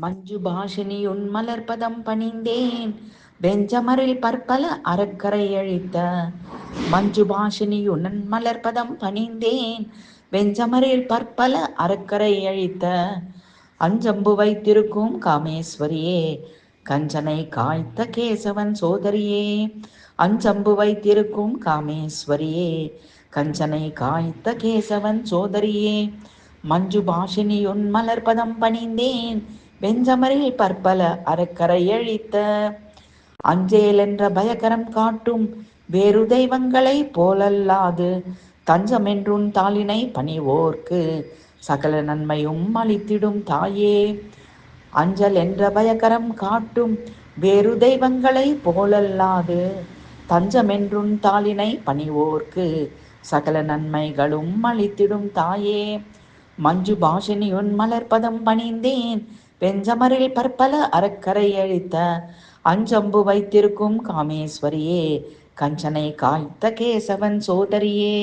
மஞ்சு பாஷினி உன் மலர்பதம் பணிந்தேன் வெஞ்சமரில் பற்பல அறக்கரை அழித்த மஞ்சு பாஷினி உன் மலர்பதம் பணிந்தேன் வெஞ்சமரில் பற்பல அறக்கரை அழித்த அஞ்சம்பு வைத்திருக்கும் காமேஸ்வரியே கஞ்சனை காய்த்த கேசவன் சோதரியே அஞ்சம்பு வைத்திருக்கும் காமேஸ்வரியே கஞ்சனை காய்த்த கேசவன் சோதரியே மஞ்சு பாஷினி உன் மலர்பதம் பணிந்தேன் வெஞ்சமரில் பற்பல அறக்கரை அழித்த அஞ்சேல் என்ற பயகரம் காட்டும் வேறு தெய்வங்களை போலல்லாது தஞ்சமென்றுன் தாளினை பணிவோர்க்கு சகல நன்மையும் அளித்திடும் தாயே. அஞ்சல் என்ற பயகரம் காட்டும் வேறு தெய்வங்களை போலல்லாது தஞ்சமென்றுன் தாளினை பணிவோர்க்கு சகல நன்மைகளும் அளித்திடும் தாயே. மஞ்சு பாஷினியுன் மலர்பதம் பணிந்தேன் வெஞ்சமரில் பற்பல அறக்கரை அழித்த அஞ்சம்பு வைத்திருக்கும் காமேஸ்வரியே கஞ்சனை காய்த்த கேசவன் சோதரியே.